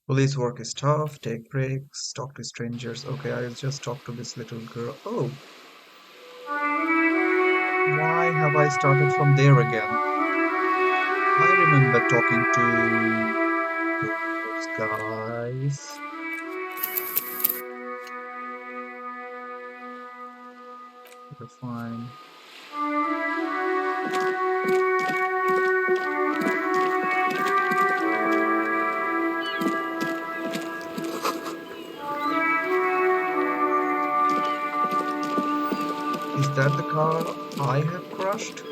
Police work is tough. Take breaks. Talk to strangers. Okay, I'll just talk to this little girl. Oh, why have I started from there again? I remember talking to those guys. Okay, fine. Is that the car I have crushed?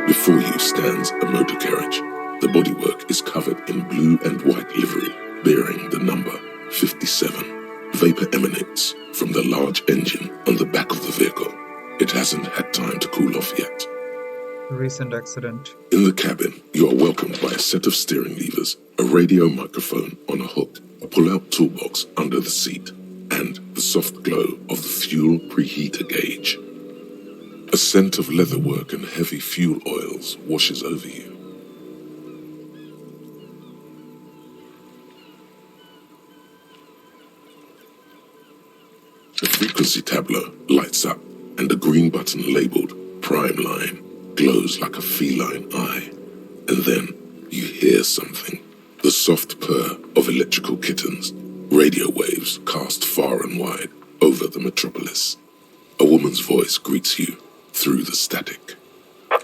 Before you stands a motor carriage. The bodywork is covered in blue and white livery, bearing the number 57. Vapor emanates from the large engine on the back of the vehicle. It hasn't had time to cool off yet. Recent accident. In the cabin, you are welcomed by a set of steering levers, a radio microphone on a hook, a pull-out toolbox under the seat, and the soft glow of the fuel preheater gauge. A scent of leatherwork and heavy fuel oils washes over you. The frequency tableau lights up, and the green button labeled Prime Line glows like a feline eye. And then you hear something. The soft purr of electrical kittens, radio waves cast far and wide over the metropolis. A woman's voice greets you through the static.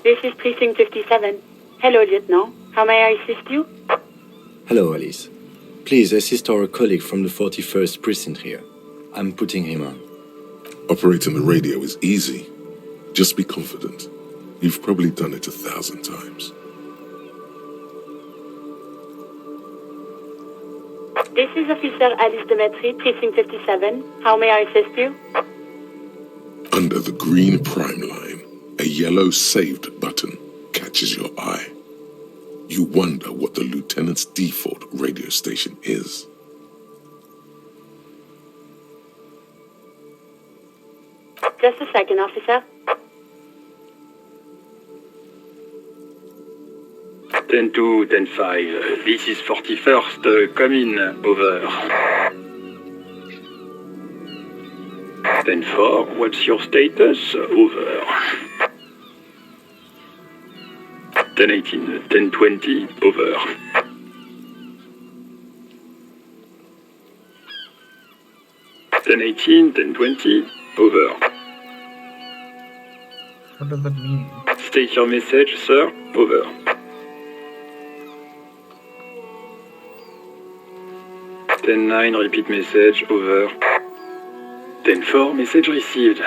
This is Precinct 57. Hello, Lieutenant. How may I assist you? Hello, Alice. Please assist our colleague from the 41st Precinct here. I'm putting him on. Operating the radio is easy. Just be confident. You've probably done it 1,000 times. This is Officer Alice Demetri, Precinct 57. How may I assist you? Under the green prime line, a yellow saved button catches your eye. You wonder what the lieutenant's default radio station is. Just a second, officer. 10-2, 10-5. This is 41st. Come in. Over. 10-4. What's your status? Over. 10-18. 10-20. Over. 10-18. 10-20. Over. What does that mean? State your message, sir. Over. 10-9, repeat message. Over. 10-4, message received.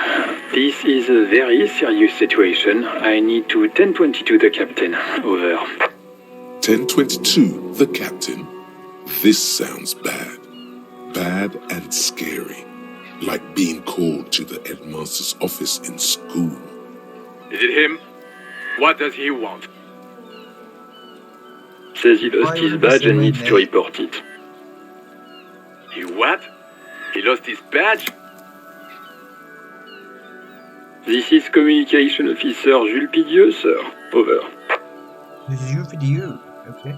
This is a very serious situation. I need to 10-22 the captain. Over. 1022, the captain. This sounds bad. Bad and scary. Like being called to the headmaster's office in school. Is it him? What does he want? Says he lost his badge and needs to report it. He what? He lost his badge? This is Communication Officer Jules Pidieu, sir. Over. You video. Okay.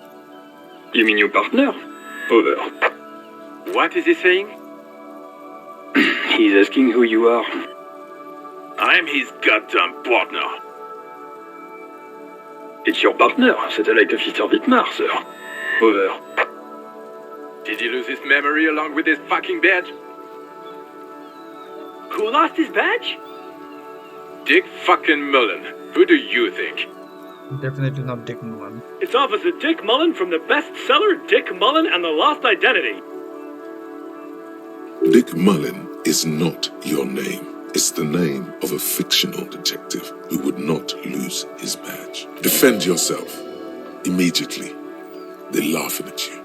You mean your partner? Over. What is he saying? He's asking who you are. I'm his goddamn partner. It's your partner, Satellite Officer Wittmar, sir. Over. Did he lose his memory along with his fucking badge? Who lost his badge? Dick fucking Mullen. Who do you think? Definitely not Dick Mullen. It's Officer Dick Mullen from the bestseller Dick Mullen and the Lost Identity. Dick Mullen is not your name. It's the name of a fictional detective who would not lose his badge. Defend yourself. Immediately, they're laughing at you.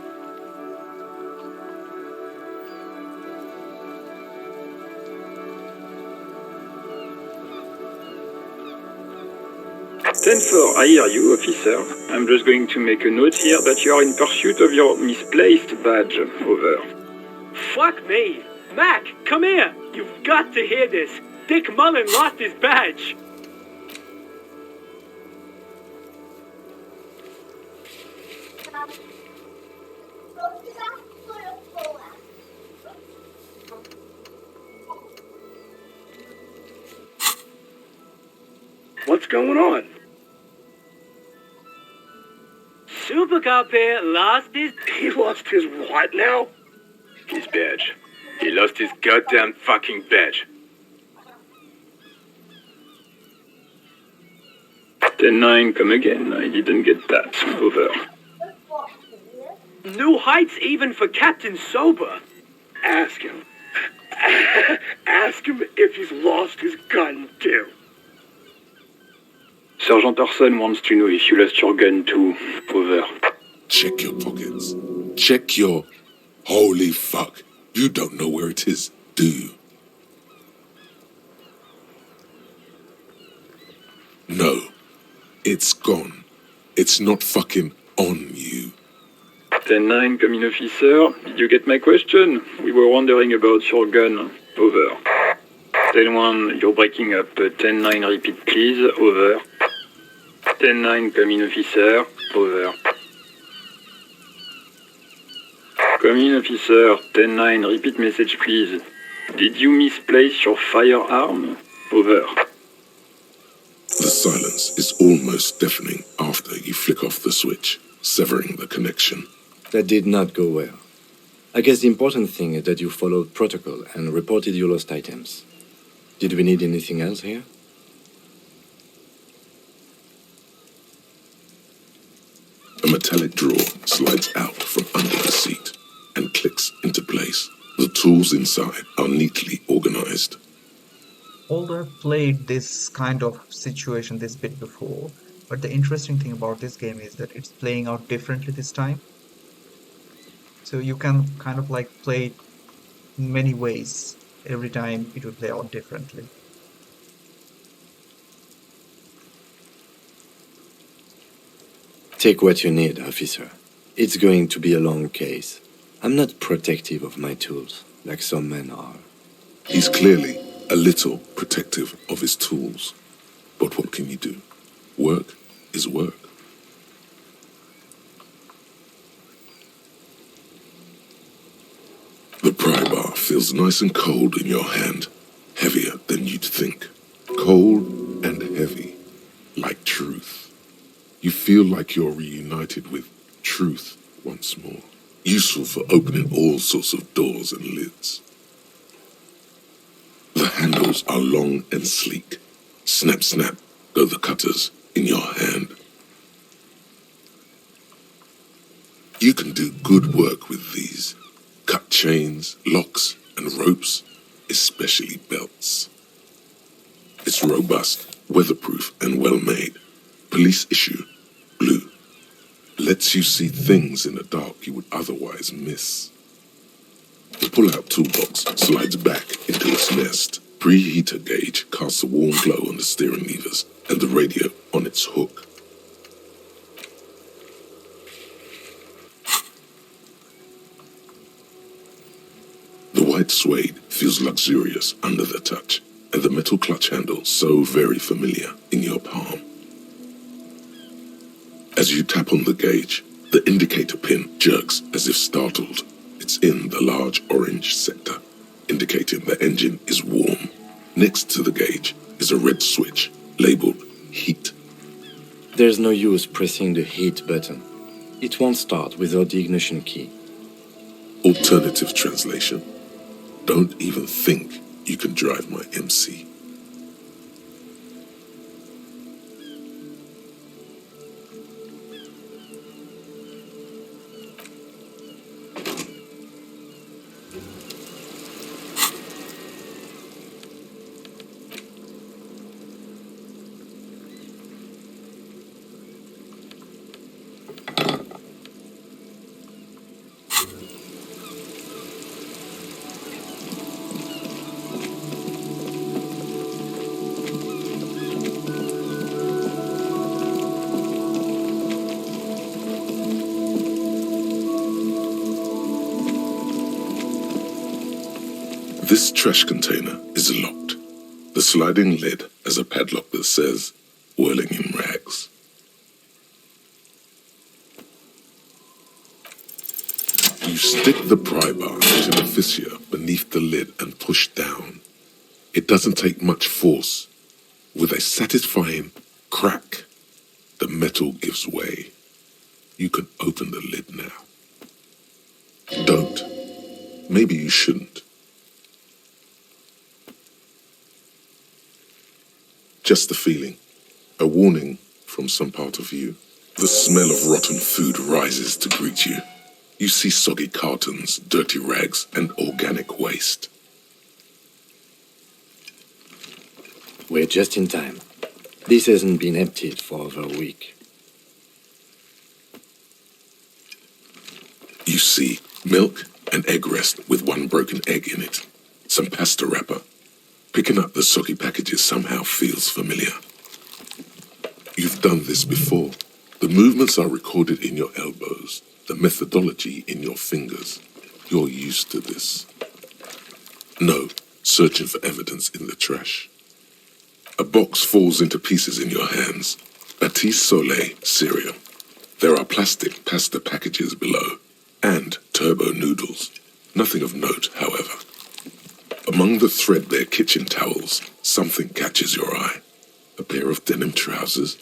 Ten-4, I hear you, officer. I'm just going to make a note here that you are in pursuit of your misplaced badge. Over. Fuck me. Mac, come here. You've got to hear this. Dick Mullen lost his badge. What's going on? Supercar Bear lost his... He lost his what now? His badge. He lost his goddamn fucking badge. 10-9, come again. I didn't get that. Over. New heights even for Captain Sober. Ask him. Ask him if he's lost his gun too. Sergeant Orson wants to know if you lost your gun too. Over. Check your pockets. Check your... Holy fuck. You don't know where it is, do you? No. It's gone. It's not fucking on you. 10-9, come in, officer. Did you get my question? We were wondering about your gun. Over. 10-1, you're breaking up. 10-9, repeat, please. Over. 10-9, come in, officer. Over. Come in, officer. 10-9, repeat message, please. Did you misplace your firearm? Over. The silence is almost deafening after you flick off the switch, severing the connection. That did not go well. I guess the important thing is that you followed protocol and reported your lost items. Did we need anything else here? A metallic drawer slides out from under the seat and clicks into place. The tools inside are neatly organized. Although I've played this kind of situation this bit before, but the interesting thing about this game is that it's playing out differently this time. So you can kind of like play it in many ways. Every time it will play out differently. Take what you need, officer. It's going to be a long case. I'm not protective of my tools, like some men are. He's clearly a little protective of his tools. But what can you do? Work is work. The pry bar feels nice and cold in your hand, heavier than you'd think. Cold and heavy, like truth. You feel like you're reunited with truth once more. Useful for opening all sorts of doors and lids. The handles are long and sleek. Snap, snap, go the cutters in your hand. You can do good work with these. Cut chains, locks, and ropes, especially belts. It's robust, weatherproof, and well-made. Police issue, blue. Lets you see things in the dark you would otherwise miss. The pull-out toolbox slides back into its nest. Preheater gauge casts a warm glow on the steering levers and the radio on its hook. The white suede feels luxurious under the touch, and the metal clutch handle so very familiar in your palm. As you tap on the gauge, the indicator pin jerks as if startled. It's in the large orange sector, indicating the engine is warm. Next to the gauge is a red switch labeled heat. There's no use pressing the heat button. It won't start without the ignition key. Alternative translation. Don't even think you can drive my MC. This trash container is locked. The sliding lid has a padlock that says, whirling in rags. You stick the pry bar into the fissure beneath the lid and push down. It doesn't take much force. With a satisfying crack, the metal gives way. You can open the lid now. Don't. Maybe you shouldn't. Just the feeling. A warning from some part of you. The smell of rotten food rises to greet you. You see soggy cartons, dirty rags, and organic waste. We're just in time. This hasn't been emptied for over a week. You see milk and egg rest with one broken egg in it. Some pasta wrapper. Picking up the soggy packages somehow feels familiar. You've done this before. The movements are recorded in your elbows, the methodology in your fingers. You're used to this. No, searching for evidence in the trash. A box falls into pieces in your hands. Batiste Soleil cereal. There are plastic pasta packages below, and turbo noodles. Nothing of note, however. Among the threadbare kitchen towels, something catches your eye. A pair of denim trousers.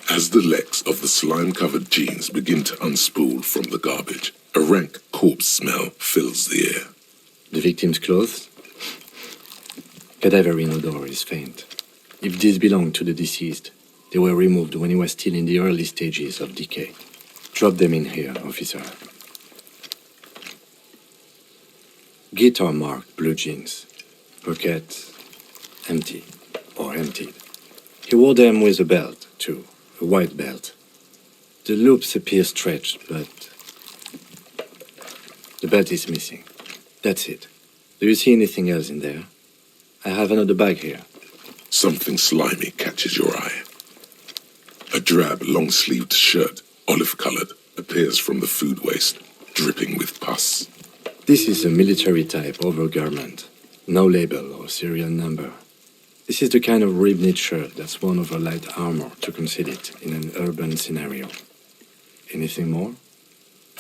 As the legs of the slime-covered jeans begin to unspool from the garbage, a rank corpse smell fills the air. The victim's clothes? Cadaverine odor is faint. If these belong to the deceased, they were removed when he was still in the early stages of decay. Drop them in here, officer. Guitar-marked blue jeans. Pocket empty or emptied. He wore them with a belt, too. A white belt. The loops appear stretched, but the belt is missing. That's it. Do you see anything else in there? I have another bag here. Something slimy catches your eye. A drab, long-sleeved shirt, olive-colored, appears from the food waste, dripping with pus. This is a military-type overgarment. No label or serial number. This is the kind of rib-knit shirt that's worn over light armor to conceal it in an urban scenario. Anything more?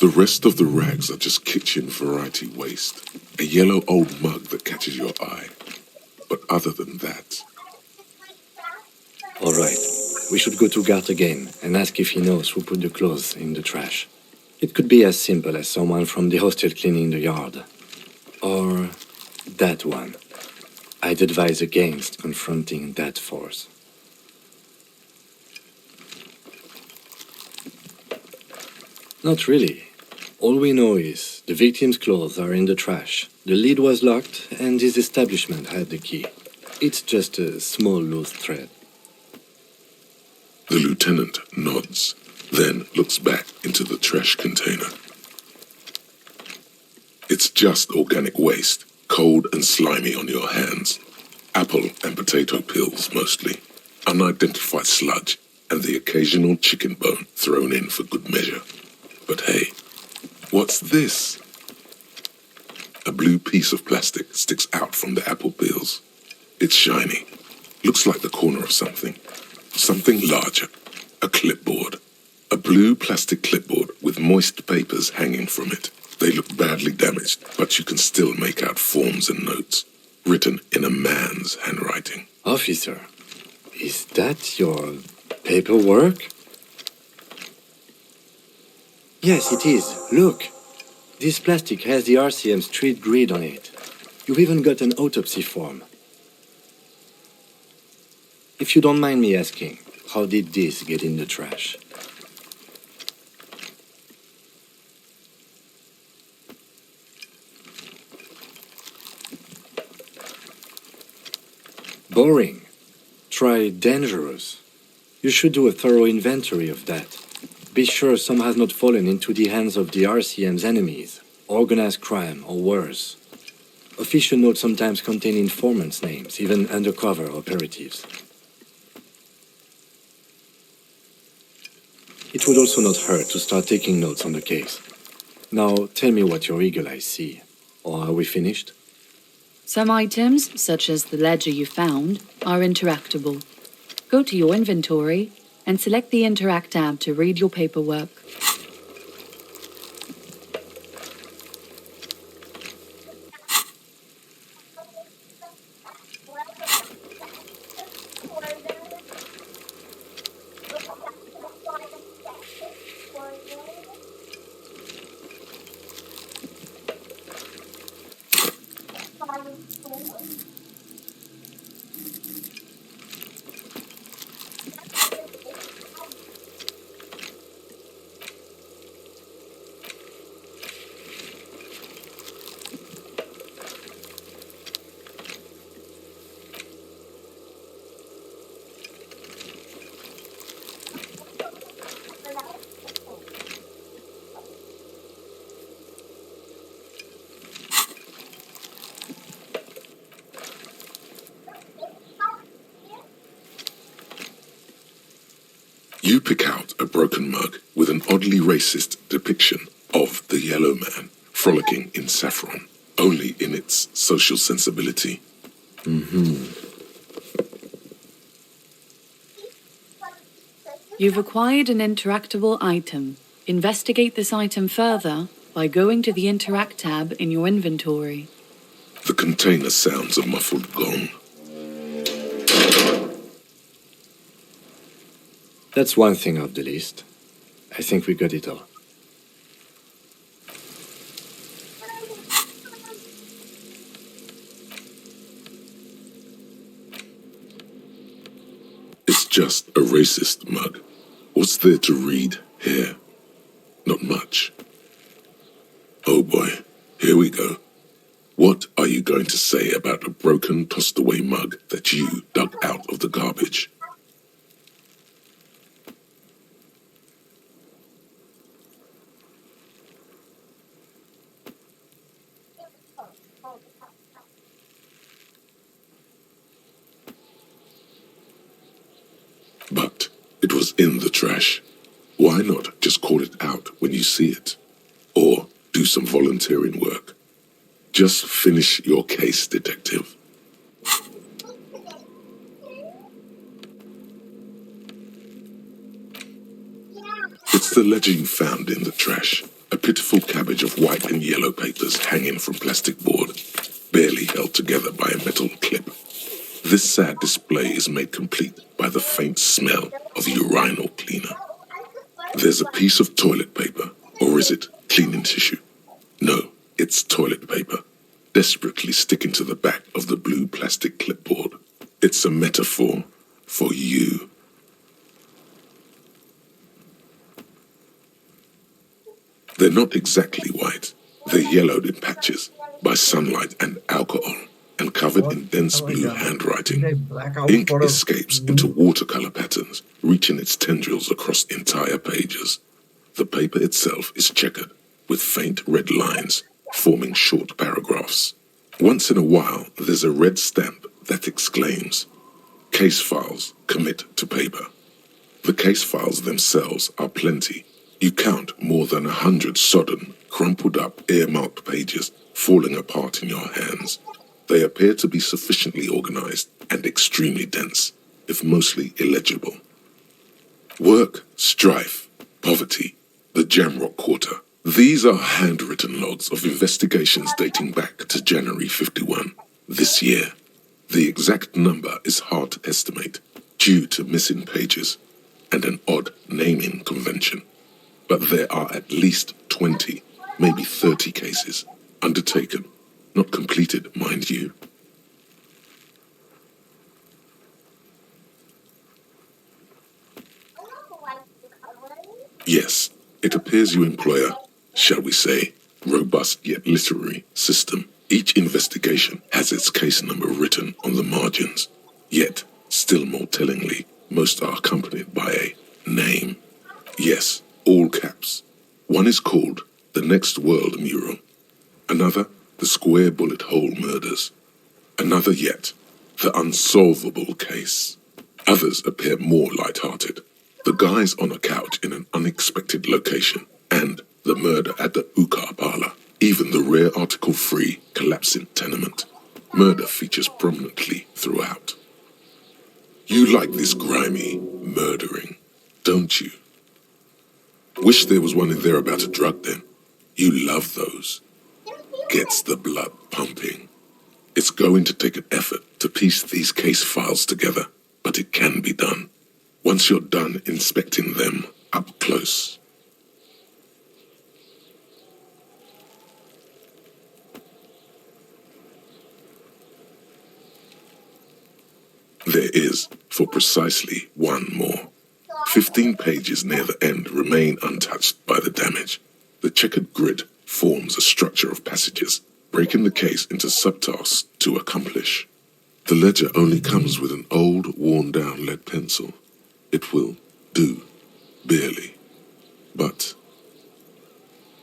The rest of the rags are just kitchen variety waste. A yellow old mug that catches your eye. But other than that... All right. We should go to Gart again and ask if he knows who put the clothes in the trash. It could be as simple as someone from the hostel cleaning the yard. Or that one. I'd advise against confronting that force. Not really. All we know is the victim's clothes are in the trash. The lid was locked and his establishment had the key. It's just a small loose thread. The lieutenant nods, then looks back into the trash container. It's just organic waste, cold and slimy on your hands. Apple and potato peels, mostly. Unidentified sludge, and the occasional chicken bone thrown in for good measure. But hey, what's this? A blue piece of plastic sticks out from the apple peels. It's shiny. Looks like the corner of something. Something larger. A clipboard. A blue plastic clipboard with moist papers hanging from it. They look badly damaged, but you can still make out forms and notes, written in a man's handwriting. Officer, is that your paperwork? Yes, it is. Look. This plastic has the RCM street grid on it. You've even got an autopsy form. If you don't mind me asking, how did this get in the trash? Boring. Try dangerous. You should do a thorough inventory of that. Be sure some has not fallen into the hands of the RCM's enemies, organized crime, or worse. Official notes sometimes contain informants' names, even undercover operatives. It would also not hurt to start taking notes on the case. Now, tell me what your eagle eyes see. Or are we finished? Some items, such as the ledger you found, are interactable. Go to your inventory and select the Interact tab to read your paperwork. You pick out a broken mug with an oddly racist depiction of the yellow man frolicking in saffron, only in its social sensibility. You've acquired an interactable item. Investigate this item further by going to the Interact tab in your inventory. The container sounds a muffled gong. That's one thing off the list. I think we got it all. It's just a racist mug. What's there to read here? Not much. Oh boy, here we go. What are you going to say about a broken, tossed-away mug that you dug out of the garbage? But it was in the trash. Why not just call it out when you see it? Or do some volunteering work? Just finish your case, detective. It's the ledger you found in the trash. A pitiful cabbage of white and yellow papers hanging from plastic board, barely held together by a metal clip. This sad display is made complete by the faint smell of urinal cleaner. There's a piece of toilet paper, or is it cleaning tissue? No, it's toilet paper, desperately sticking to the back of the blue plastic clipboard. It's a metaphor for you. They're not exactly white. They're yellowed in patches by sunlight and alcohol, and covered in dense blue handwriting. Did I black out Ink for a escapes into watercolor patterns, reaching its tendrils across entire pages. The paper itself is checkered, with faint red lines forming short paragraphs. Once in a while, there's a red stamp that exclaims, "Case files commit to paper." The case files themselves are plenty. You count more than 100 sodden, crumpled up, earmarked pages falling apart in your hands. They appear to be sufficiently organized and extremely dense, if mostly illegible. Work, strife, poverty, the Jamrock Quarter. These are handwritten logs of investigations dating back to January 51, this year. The exact number is hard to estimate, due to missing pages and an odd naming convention. But there are at least 20, maybe 30 cases undertaken, not completed, mind you. Yes, it appears you employ a, shall we say, robust yet literary system. Each investigation has its case number written on the margins. Yet, still more tellingly, most are accompanied by a name. Yes, all caps. One is called The Next World Mural. Another, The Square Bullet Hole Murders. Another yet, The Unsolvable Case. Others appear more light-hearted. The guys on a couch in an unexpected location, and the murder at the Ukar parlor. Even the rare article-free collapsing tenement. Murder features prominently throughout. You like this grimy murdering, don't you? Wish there was one in there about a drug then. You love those. Gets the blood pumping. It's going to take an effort to piece these case files together, but it can be done. Once you're done inspecting them up close. There is, for precisely one more. 15 pages near the end remain untouched by the damage. The checkered grid forms a structure of passages, breaking the case into subtasks to accomplish. The ledger only comes with an old, worn-down lead pencil. It will do, barely. But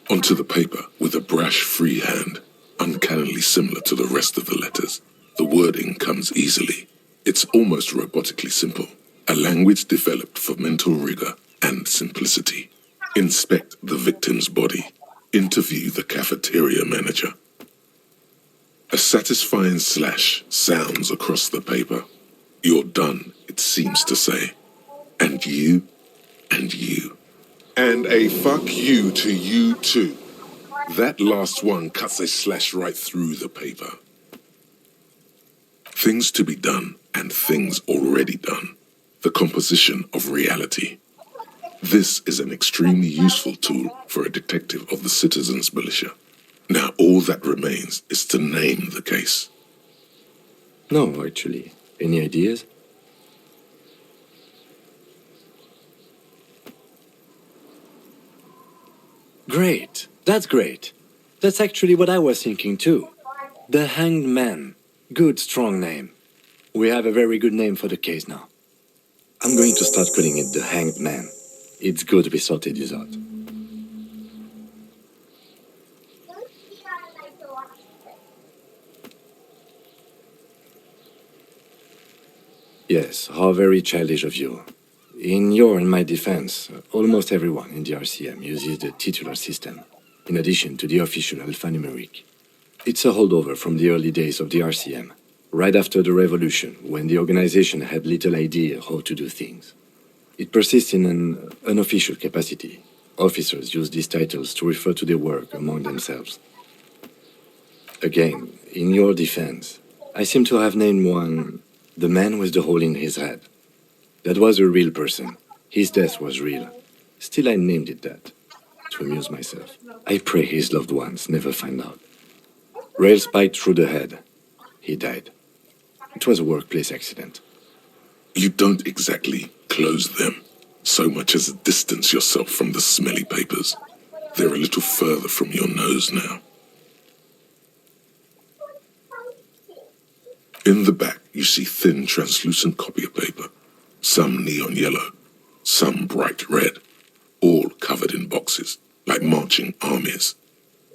onto the paper with a brash free hand, uncannily similar to the rest of the letters. The wording comes easily. It's almost robotically simple. A language developed for mental rigor and simplicity. Inspect the victim's body. Interview the cafeteria manager. A satisfying slash sounds across the paper. You're done, it seems to say. And you, and you. And a fuck you to you too. That last one cuts a slash right through the paper. Things to be done and things already done. The composition of reality. This is an extremely useful tool for a detective of the citizens' militia. Now all that remains is to name the case. No, actually. Any ideas? Great. That's great. That's actually what I was thinking too. The Hanged Man. Good, strong name. We have a very good name for the case now. I'm going to start calling it the Hanged Man. It's good we sorted this out. Yes, how very childish of you. In your and my defense, almost everyone in the RCM uses the titular system, in addition to the official alphanumeric. It's a holdover from the early days of the RCM, right after the revolution, when the organization had little idea how to do things. It persists in an unofficial capacity. Officers use these titles to refer to their work among themselves. Again, in your defense, I seem to have named one the man with the hole in his head. That was a real person. His death was real. Still, I named it that, to amuse myself. I pray his loved ones never find out. Rail spiked through the head. He died. It was a workplace accident. You don't exactly close them, so much as distance yourself from the smelly papers. They're a little further from your nose now. In the back, you see thin, translucent copy of paper. Some neon yellow, some bright red, all covered in boxes, like marching armies.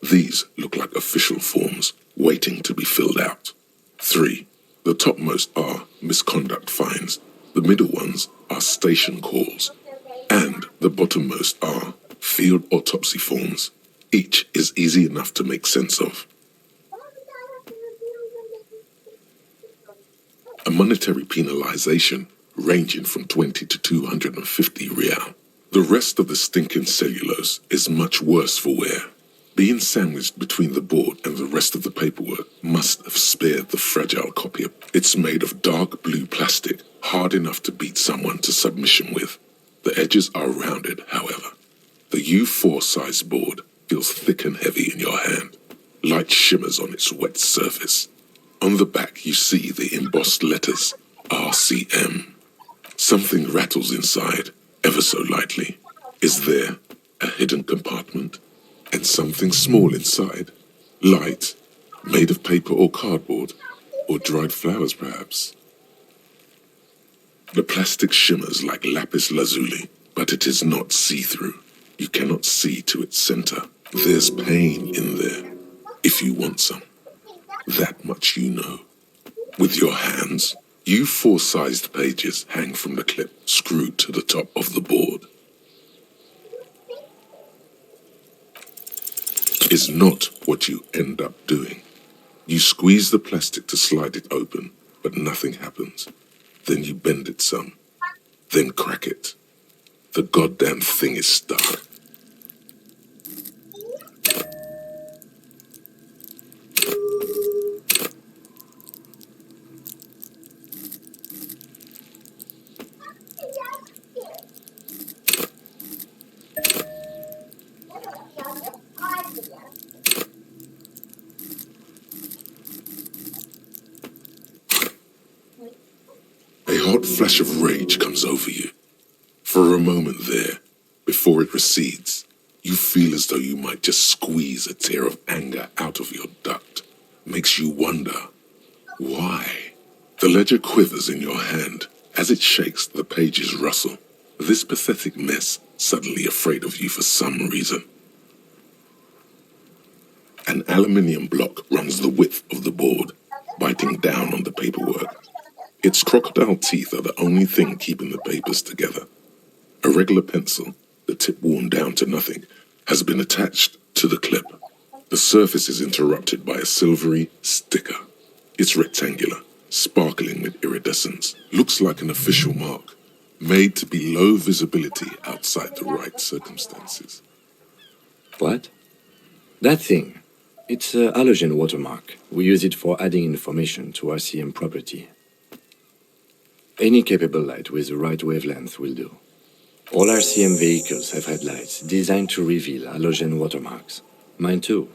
These look like official forms, waiting to be filled out. 3. The topmost are misconduct fines. The middle ones are station calls. And the bottommost are field autopsy forms. Each is easy enough to make sense of. A monetary penalization ranging from 20 to 250 real. The rest of the stinking cellulose is much worse for wear. Being sandwiched between the board and the rest of the paperwork must have spared the fragile copy. It's made of dark blue plastic, hard enough to beat someone to submission with. The edges are rounded, however. The U4 size board feels thick and heavy in your hand. Light shimmers on its wet surface. On the back, you see the embossed letters, RCM. Something rattles inside, ever so lightly. Is there a hidden compartment? And something small inside? Light, made of paper or cardboard, or dried flowers perhaps? The plastic shimmers like lapis lazuli, but it is not see-through. You cannot see to its center. There's pain in there, if you want some. That much you know. With your hands, U4-sized pages hang from the clip screwed to the top of the board. Is not what you end up doing. You squeeze the plastic to slide it open, but nothing happens. Then you bend it some, then crack it. The goddamn thing is stuck. A hot flash of rage comes over you. For a moment there, before it recedes, you feel as though you might just squeeze a tear of anger out of your duct. Makes you wonder, why? The ledger quivers in your hand. As it shakes, the pages rustle. This pathetic mess suddenly afraid of you for some reason. An aluminium block runs the width of the board, biting down on the paperwork. Its crocodile teeth are the only thing keeping the papers together. A regular pencil, the tip worn down to nothing, has been attached to the clip. The surface is interrupted by a silvery sticker. It's rectangular, sparkling with iridescence. Looks like an official mark, made to be low visibility outside the right circumstances. What? That thing. It's a halogen watermark. We use it for adding information to RCM property. Any capable light with the right wavelength will do. All RCM vehicles have headlights designed to reveal halogen watermarks. Mine too.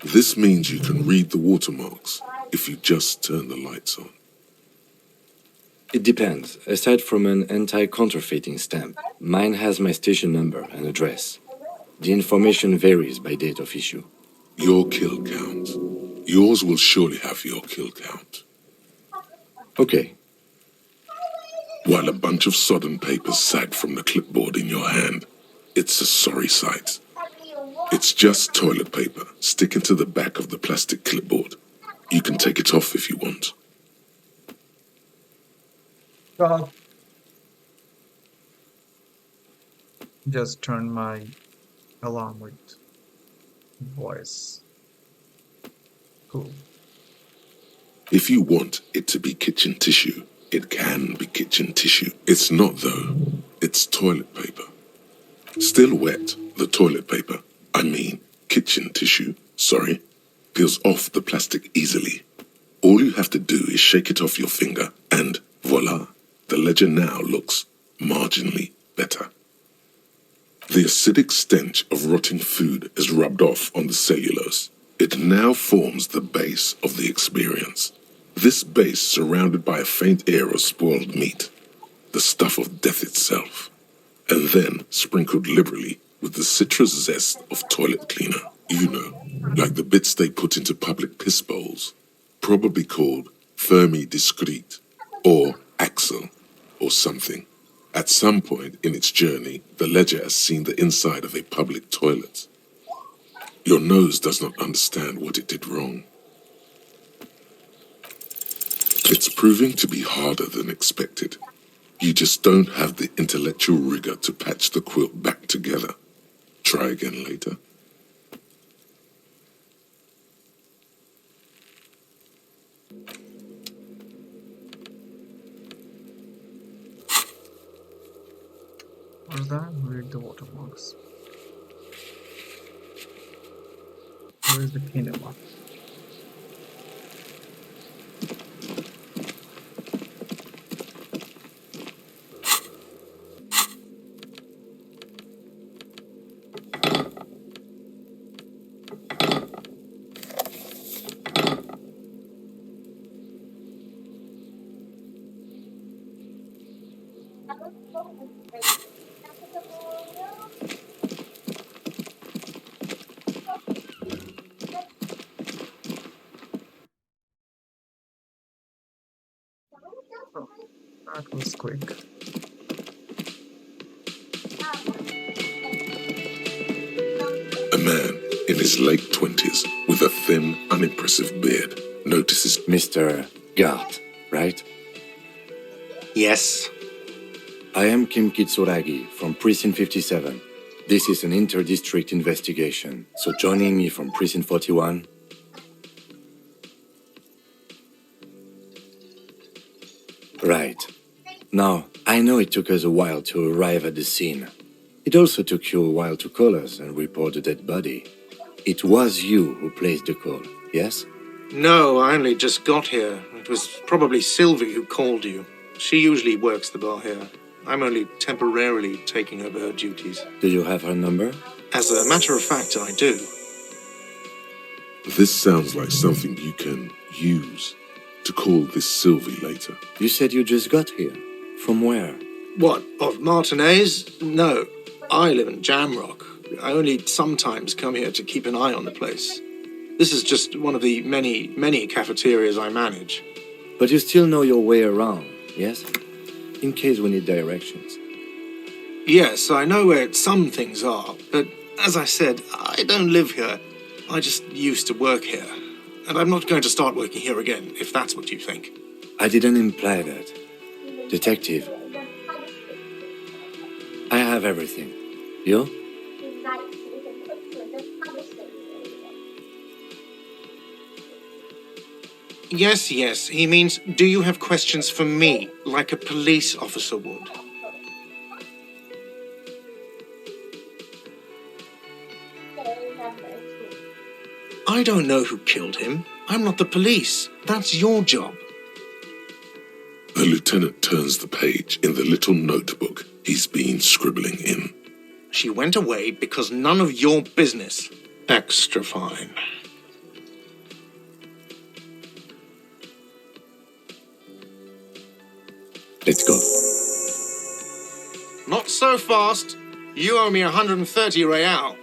This means you can read the watermarks if you just turn the lights on. It depends. Aside from an anti-counterfeiting stamp, mine has my station number and address. The information varies by date of issue. Your kill count. Yours will surely have your kill count. Okay. While a bunch of sodden papers sag from the clipboard in your hand, it's a sorry sight. It's just toilet paper sticking to the back of the plastic clipboard. You can take it off if you want. Well, just turn my alarm with voice. Cool. If you want it to be kitchen tissue, it can be kitchen tissue. It's not though. It's toilet paper. Still wet, the toilet paper, I mean kitchen tissue, sorry, peels off the plastic easily. All you have to do is shake it off your finger and voila, the ledger now looks marginally better. The acidic stench of rotting food is rubbed off on the cellulose. It now forms the base of the experience. This base surrounded by a faint air of spoiled meat, the stuff of death itself, and then sprinkled liberally with the citrus zest of toilet cleaner. You know, like the bits they put into public piss bowls, probably called Fermi Discrete, or Axel, or something. At some point in its journey, the ledger has seen the inside of a public toilet. Your nose does not understand what it did wrong. It's proving to be harder than expected. You just don't have the intellectual rigor to patch the quilt back together. Try again later. What's that? Read the watermarks. Where is the kinema? Oh, that was quick. A man in his late 20s with a thin, unimpressive beard notices Mr. Gart, right? Yes. I am Kim Kitsuragi from Precinct 57. This is an inter-district investigation, so joining me from Precinct 41... Right. Now, I know it took us a while to arrive at the scene. It also took you a while to call us and report the dead body. It was you who placed the call, yes? No, I only just got here. It was probably Sylvie who called you. She usually works the bar here. I'm only temporarily taking over her duties. Do you have her number? As a matter of fact, I do. This sounds like something you can use to call this Sylvie later. You said you just got here. From where? What, of Martinez? No, I live in Jamrock. I only sometimes come here to keep an eye on the place. This is just one of the many cafeterias I manage. But you still know your way around, yes? In case we need directions. Yes, I know where some things are, but as I said, I don't live here. I just used to work here. And I'm not going to start working here again, if that's what you think. I didn't imply that. Detective, I have everything. You? Yes, yes. He means, do you have questions for me, like a police officer would? I don't know who killed him. I'm not the police. That's your job. The lieutenant turns the page in the little notebook he's been scribbling in. She went away because none of your business. Extra fine. Let's go. Not so fast. You owe me 130 real.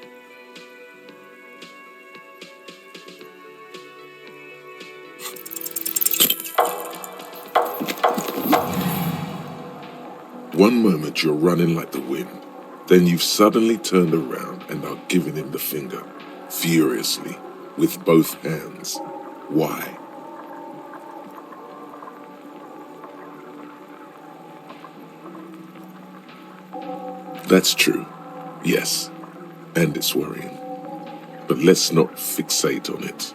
One moment you're running like the wind, then you've suddenly turned around and are giving him the finger, furiously, with both hands. Why? That's true, yes, and it's worrying. But let's not fixate on it.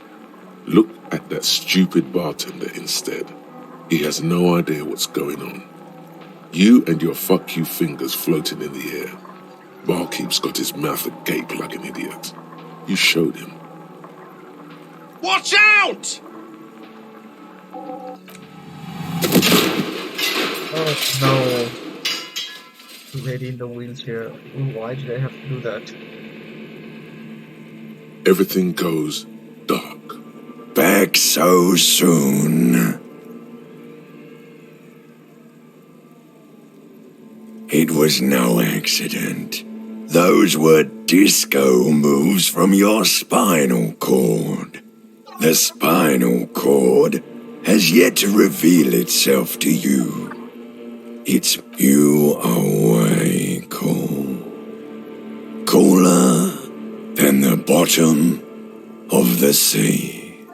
Look at that stupid bartender instead. He has no idea what's going on. You and your fuck you fingers floating in the air. Barkeep's got his mouth agape like an idiot. You showed him. Watch out! Oh no. The lady in the wheelchair. Why did I have to do that? Everything goes dark. Back so soon. It was no accident. Those were disco moves from your spinal cord. The spinal cord has yet to reveal itself to you. It's you away, cool. Cooler than the bottom of the sea.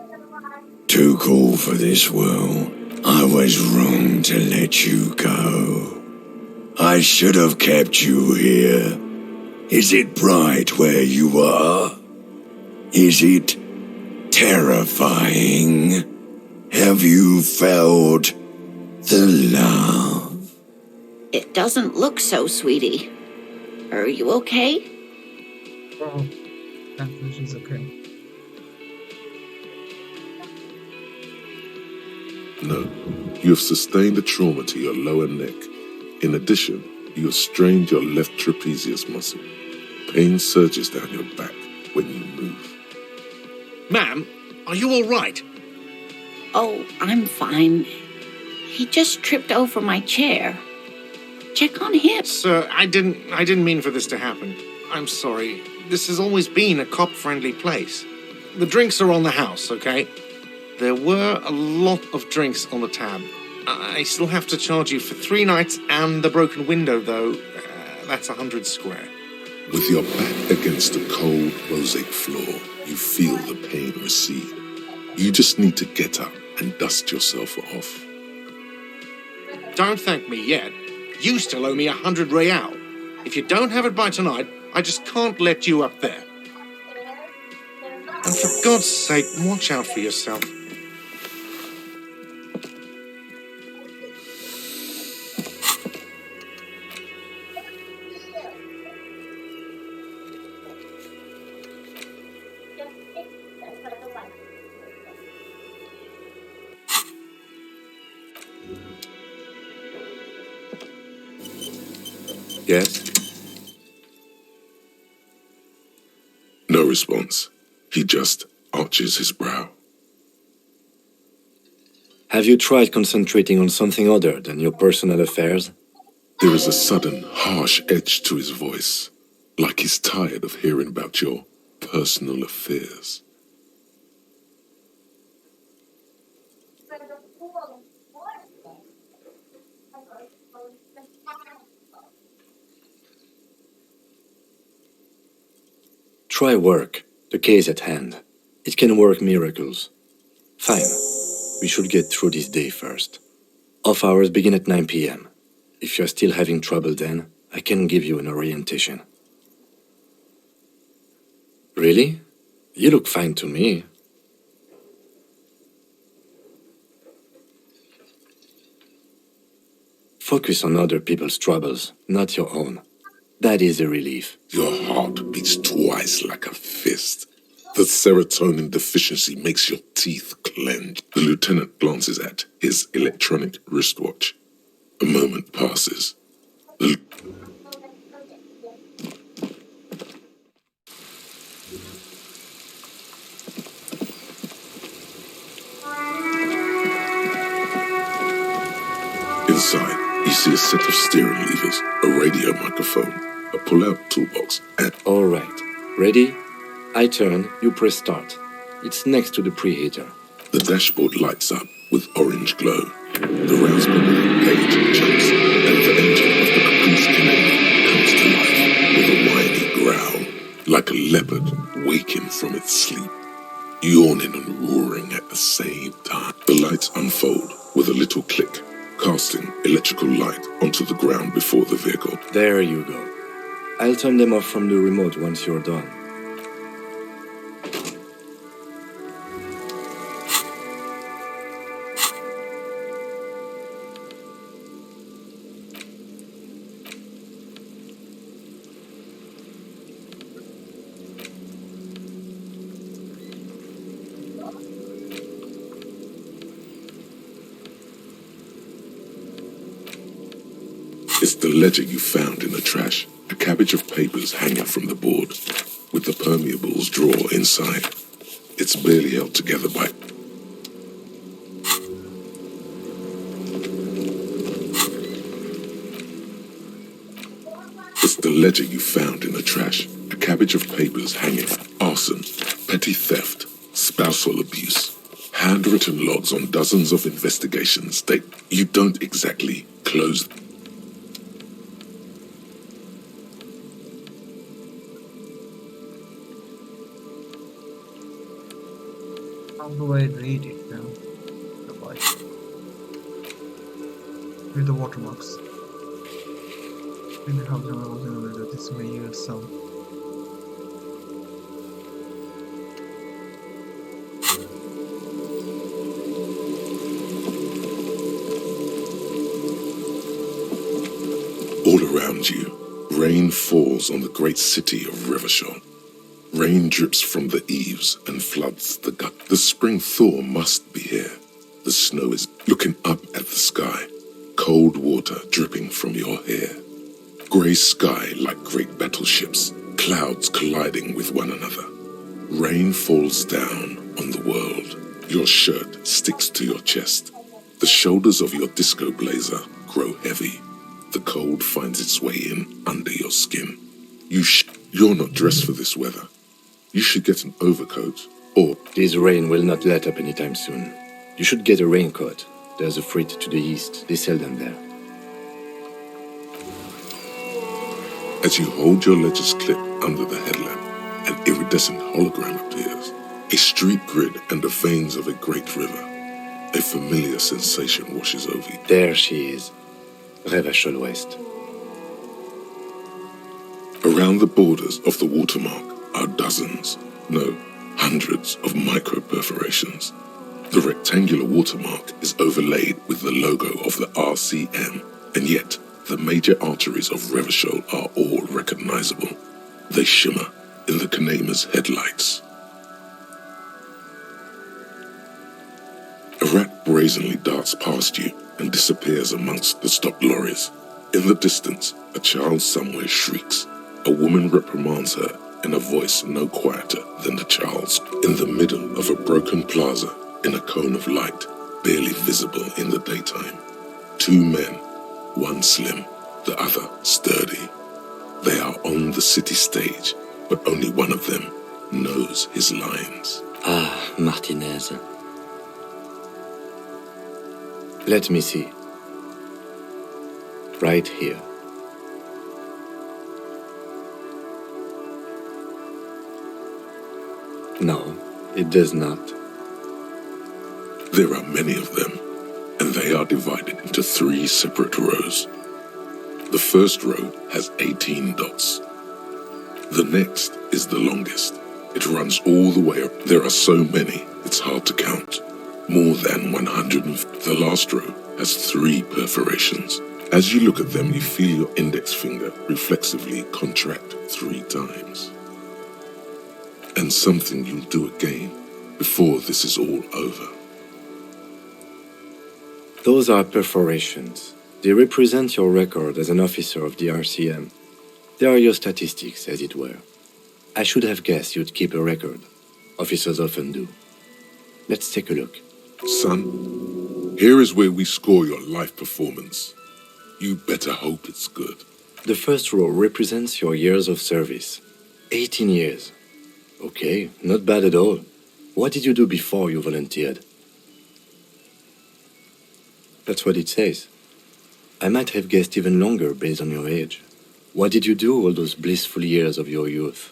Too cool for this world. I was wrong to let you go. I should have kept you here. Is it bright where you are? Is it terrifying? Have you felt the love? It doesn't look so, sweetie. Are you okay? Oh, thankfully she's okay. No, you have sustained a trauma to your lower neck. In addition, you have strained your left trapezius muscle. Pain surges down your back when you move. Ma'am, are you all right? Oh, I'm fine. He just tripped over my chair. Check on him. Sir, I didn't mean for this to happen. I'm sorry. This has always been a cop-friendly place. The drinks are on the house, okay? There were a lot of drinks on the tab. I still have to charge you for 3 nights and the broken window, though. That's 100 square. With your back against a cold mosaic floor, you feel the pain recede. You just need to get up and dust yourself off. Don't thank me yet. You still owe me 100 real. If you don't have it by tonight, I just can't let you up there. And for God's sake, watch out for yourself. Yes? No response. He just arches his brow. Have you tried concentrating on something other than your personal affairs? There is a sudden, harsh edge to his voice, like he's tired of hearing about your personal affairs. Try work. The case at hand. It can work miracles. Fine. We should get through this day first. Off hours begin at 9 p.m. If you're still having trouble then, I can give you an orientation. Really? You look fine to me. Focus on other people's troubles, not your own. That is a relief. Your heart beats twice like a fist. The serotonin deficiency makes your teeth clench. The lieutenant glances at his electronic wristwatch. A moment passes. Inside, you see a set of steering levers, a radio microphone, a pull-out toolbox, and... All right. Ready? I turn, you press start. It's next to the preheater. The dashboard lights up with orange glow. The rails beneath gauge jumps, and the engine of the Caprice Canary comes to life with a whiny growl, like a leopard waking from its sleep, yawning and roaring at the same time. The lights unfold with a little click, casting electrical light onto the ground before the vehicle. There you go. I'll turn them off from the remote once you're done. It's the ledger you found in the trash, a cabbage of papers hanging from the board, with the permeables drawer inside. It's barely held together by... It's the ledger you found in the trash, a cabbage of papers hanging. Arson, petty theft, spousal abuse, handwritten logs on dozens of investigations that you don't exactly close. How do I read it now? The bike. With the watermarks. In the house, I was in order that this may yield some. All around you, rain falls on the great city of Revachol. Rain drips from the eaves and floods the gut. The spring thaw must be here. The snow is looking up at the sky, cold water dripping from your hair. Grey sky like great battleships, clouds colliding with one another. Rain falls down on the world. Your shirt sticks to your chest. The shoulders of your disco blazer grow heavy. The cold finds its way in under your skin. You're not dressed for this weather. You should get an overcoat, or... This rain will not let up anytime soon. You should get a raincoat. There's a freight to the east. They sell them there. As you hold your ledger's clip under the headlamp, an iridescent hologram appears. A street grid and the veins of a great river. A familiar sensation washes over you. There she is. Revachol West. Around the borders of the watermark are dozens, no, hundreds of micro-perforations. The rectangular watermark is overlaid with the logo of the RCM, and yet the major arteries of Revachol are all recognizable. They shimmer in the Kanema's headlights. A rat brazenly darts past you and disappears amongst the stopped lorries. In the distance, a child somewhere shrieks. A woman reprimands her in a voice no quieter than the child's. In the middle of a broken plaza, in a cone of light, barely visible in the daytime, two men, one slim, the other sturdy. They are on the city stage, but only one of them knows his lines. Ah, Martinez. Let me see. Right here. No, it does not. There are many of them, and They are divided into 3 separate rows. The first row has 18 dots. The next is the longest. It runs all the way up. There are so many, it's hard to count. More than 100. The last row has 3 perforations. As you look at them, you feel your index finger reflexively contract 3 times. And something you'll do again before this is all over. Those are perforations. They represent your record as an officer of the RCM. They are your statistics, as it were. I should have guessed you'd keep a record. Officers often do. Let's take a look. Son, here is where we score your life performance. You better hope it's good. The first row represents your years of service. 18 years. Okay, not bad at all. What did you do before you volunteered? That's what it says. I might have guessed even longer based on your age. What did you do all those blissful years of your youth?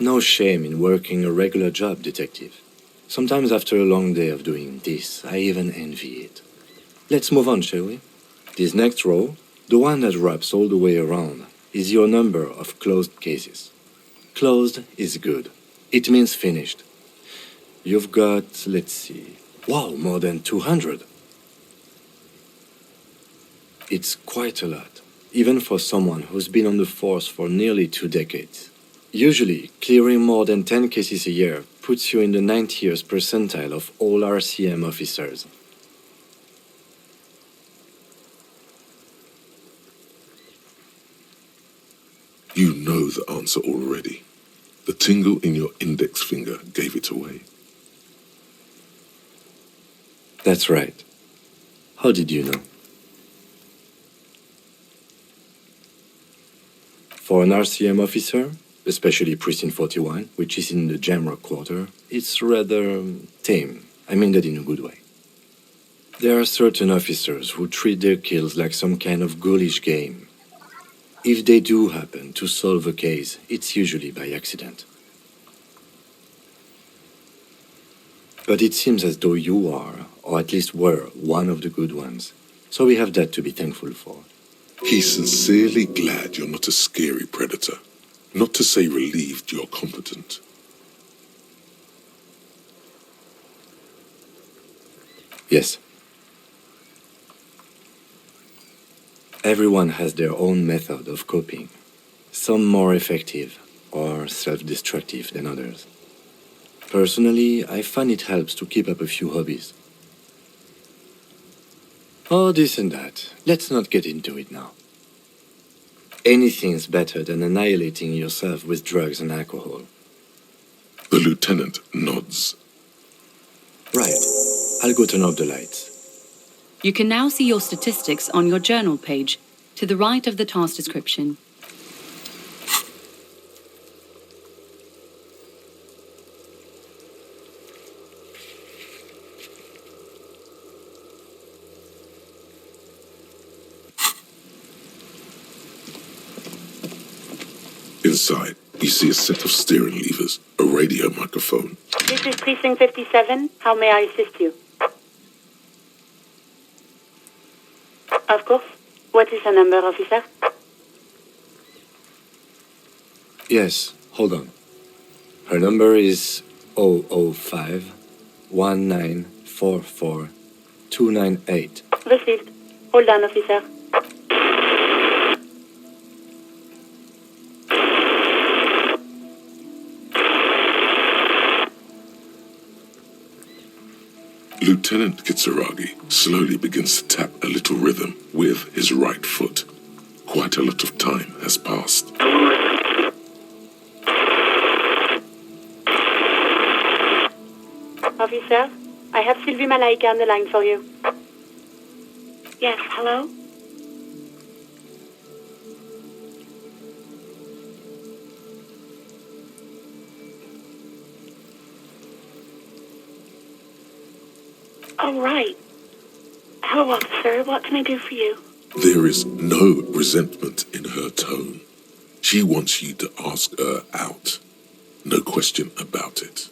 No shame in working a regular job, detective. Sometimes after a long day of doing this, I even envy it. Let's move on, shall we? This next row, the one that wraps all the way around, is your number of closed cases. Closed is good. It means finished. You've got, let's see, wow, more than 200. It's quite a lot, even for someone who's been on the force for nearly 2 decades. Usually, clearing more than 10 cases a year puts you in the 90th percentile of all RCM officers. You know the answer already. The tingle in your index finger gave it away. That's right. How did you know? For an RCM officer, especially Precinct 41, which is in the Jamrock quarter, it's rather tame. I mean that in a good way. There are certain officers who treat their kills like some kind of ghoulish game. If they do happen to solve a case, it's usually by accident. But it seems as though you are, or at least were, one of the good ones. So we have that to be thankful for. He's sincerely glad you're not a scary predator. Not to say relieved you're competent. Yes. Everyone has their own method of coping. Some more effective or self-destructive than others. Personally, I find it helps to keep up a few hobbies. Oh, this and that. Let's not get into it now. Anything's better than annihilating yourself with drugs and alcohol. The lieutenant nods. Right. I'll go turn off the lights. You can now see your statistics on your journal page, to the right of the task description. Inside, you see a set of steering levers, a radio microphone. This is Precinct 57. How may I assist you? Of course. What is her number, officer? Yes, hold on. Her number is 005 1944 298. Received. Hold on, officer. Lieutenant Kitsuragi slowly begins to tap a little rhythm with his right foot. Quite a lot of time has passed. Officer, I have Sylvie Malaika on the line for you. Yes, hello? Oh, right. Hello, officer. What can I do for you? There is no resentment in her tone. She wants you to ask her out. No question about it.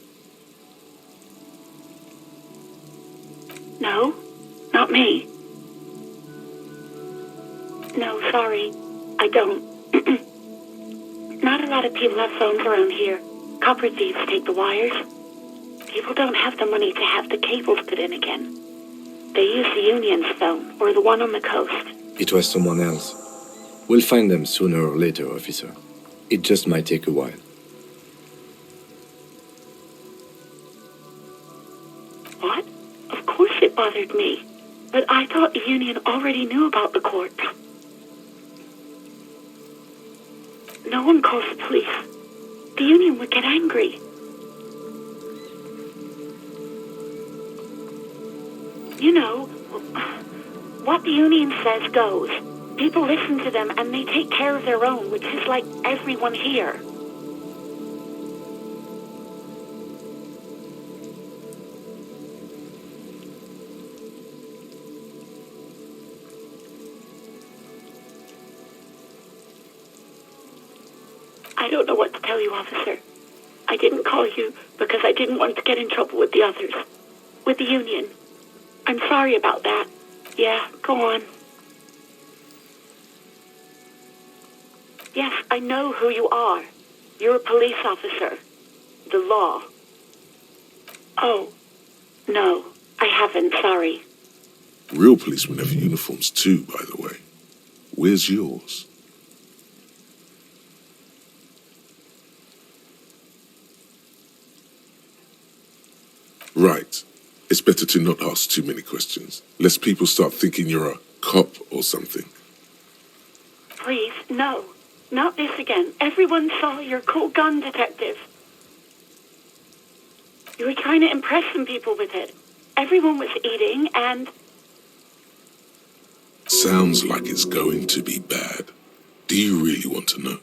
No, not me. No, sorry. I don't. Not a lot of people have phones around here. Copper thieves take the wires. People don't have the money to have the cables put in again. They use the Union's phone, or the one on the coast. It was someone else. We'll find them sooner or later, officer. It just might take a while. What? Of course it bothered me. But I thought the Union already knew about the court. No one calls the police. The Union would get angry. You know, what the Union says goes. People listen to them and they take care of their own, which is like everyone here. I don't know what to tell you, officer. I didn't call you because I didn't want to get in trouble with the others. With the Union. I'm sorry about that. Yeah, go on. Yes, I know who you are. You're a police officer. The law. Oh, no, I haven't, sorry. Real policemen have uniforms too, by the way. Where's yours? Right. It's better to not ask too many questions, lest people start thinking you're a cop or something. Please, no. Not this again. Everyone saw your cool gun, detective. You were trying to impress some people with it. Everyone was eating and... Sounds like it's going to be bad. Do you really want to know?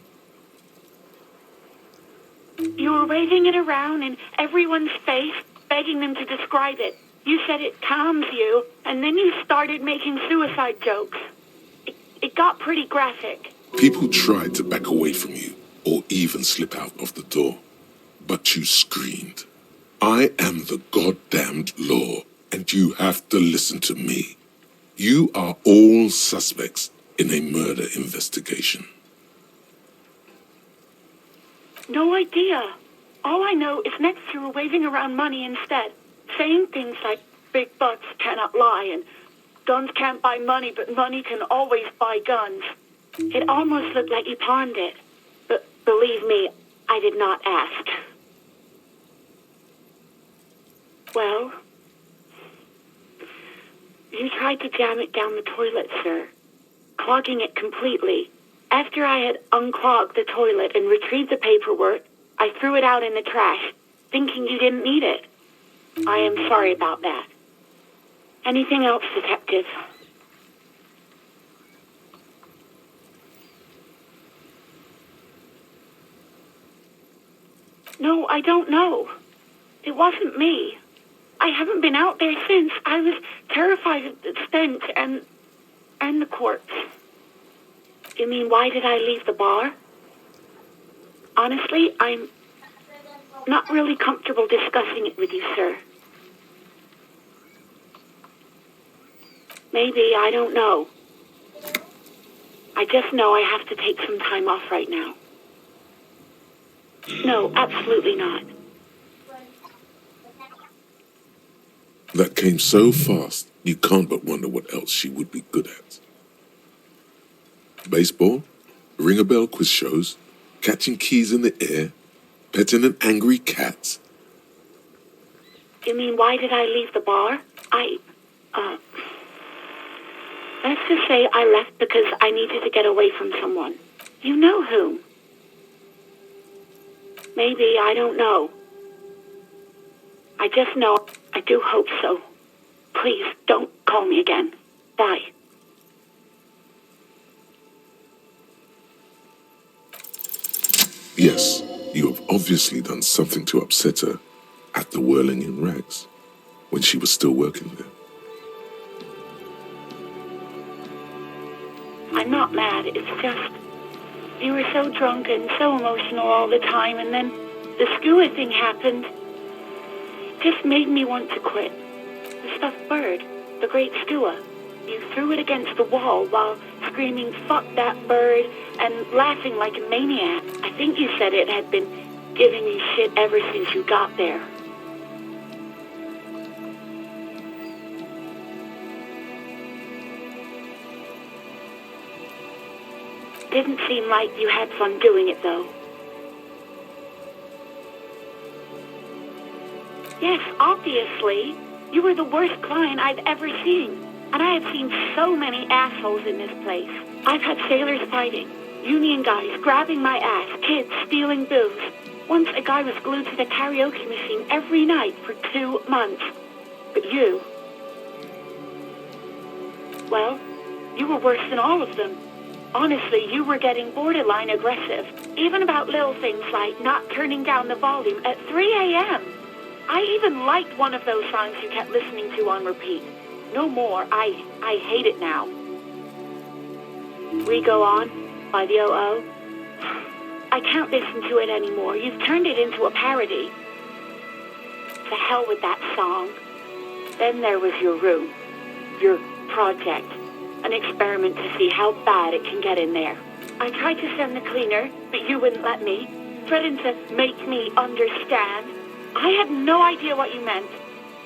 You were waving it around in everyone's face, begging them to describe it. You said it calms you, and then you started making suicide jokes. It got pretty graphic. People tried to back away from you, or even slip out of the door. But you screamed. I am the goddamned law, and you have to listen to me. You are all suspects in a murder investigation. No idea. All I know is next you were waving around money instead, saying things like big bucks cannot lie and guns can't buy money, but money can always buy guns. It almost looked like you pawned it. But believe me, I did not ask. Well, you tried to jam it down the toilet, sir, clogging it completely. After I had unclogged the toilet and retrieved the paperwork, I threw it out in the trash, thinking you didn't need it. I am sorry about that. Anything else, detective? No, I don't know. It wasn't me. I haven't been out there since. I was terrified of the stench and the corpse. You mean, why did I leave the bar? Honestly, I'm not really comfortable discussing it with you, sir. Maybe, I don't know. I just know I have to take some time off right now. No, absolutely not. That came so fast, you can't but wonder what else she would be good at. Baseball, ring-a-bell quiz shows, catching keys in the air, petting an angry cat. You mean, why did I leave the bar? Let's just say I left because I needed to get away from someone. You know whom? Maybe, I don't know. I just know I do hope so. Please, don't call me again. Bye. Yes, you have obviously done something to upset her at the Whirling in Rags, when she was still working there. It's just, you were so drunk and so emotional all the time, and then the skua thing happened. It just made me want to quit. The stuffed bird, the great skua. You threw it against the wall while screaming, "Fuck that bird," and laughing like a maniac. I think you said it had been giving you shit ever since you got there. Didn't seem like you had fun doing it, though. Yes, obviously. You were the worst client I've ever seen. And I have seen so many assholes in this place. I've had sailors fighting, union guys grabbing my ass, kids stealing booze. Once a guy was glued to the karaoke machine every night for 2 months. But you... well, you were worse than all of them. Honestly, you were getting borderline aggressive. Even about little things like not turning down the volume at 3 a.m. I even liked one of those songs you kept listening to on repeat. No more. I hate it now. We Go On by the O.O. I can't listen to it anymore. You've turned it into a parody. To hell with that song. Then there was your room. Your project. An experiment to see how bad it can get in there. I tried to send the cleaner, but you wouldn't let me. Threatened to make me understand. I had no idea what you meant,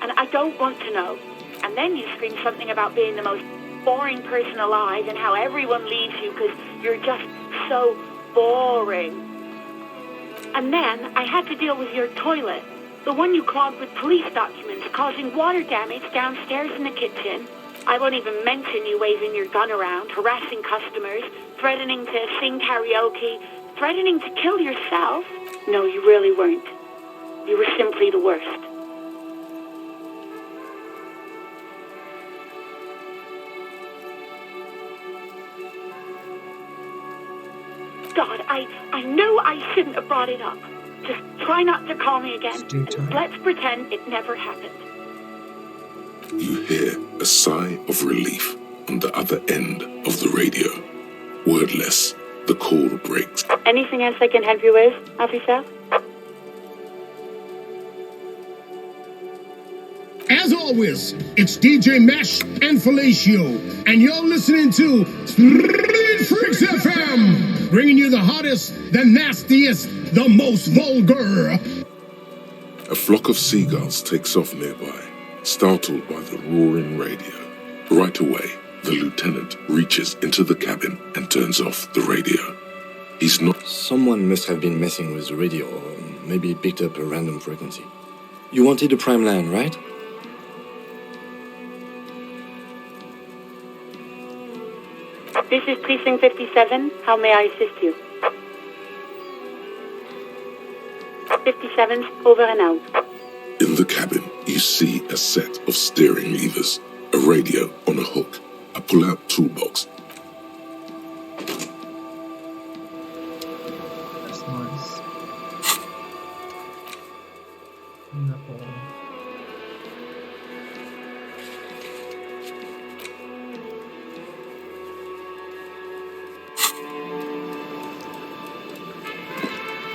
and I don't want to know. And then you screamed something about being the most boring person alive and how everyone leaves you because you're just so boring. And then I had to deal with your toilet, the one you clogged with police documents, causing water damage downstairs in the kitchen. I won't even mention you waving your gun around, harassing customers, threatening to sing karaoke, threatening to kill yourself. No, you really weren't. You were simply the worst. God, I know I shouldn't have brought it up. Just try not to call me again, and let's pretend it never happened. You hear a sigh of relief on the other end of the radio. Wordless, the call breaks. Anything else I can help you with, officer? As always, it's DJ Mesh and Felicio, and you're listening to Street Freaks FM, bringing you the hottest, the nastiest, the most vulgar. A flock of seagulls takes off nearby, startled by the roaring radio. Right away, the lieutenant reaches into the cabin and turns off the radio. He's not... Someone must have been messing with the radio, or maybe it picked up a random frequency. You wanted the prime line, right? This is Precinct 57. How may I assist you? 57's over and out. In the cabin, you see a set of steering levers, a radio on a hook, a pull-out toolbox. That's nice.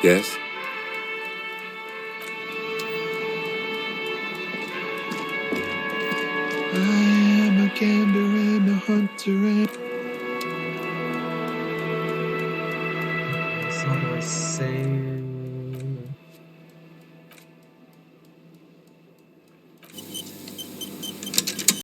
Yes?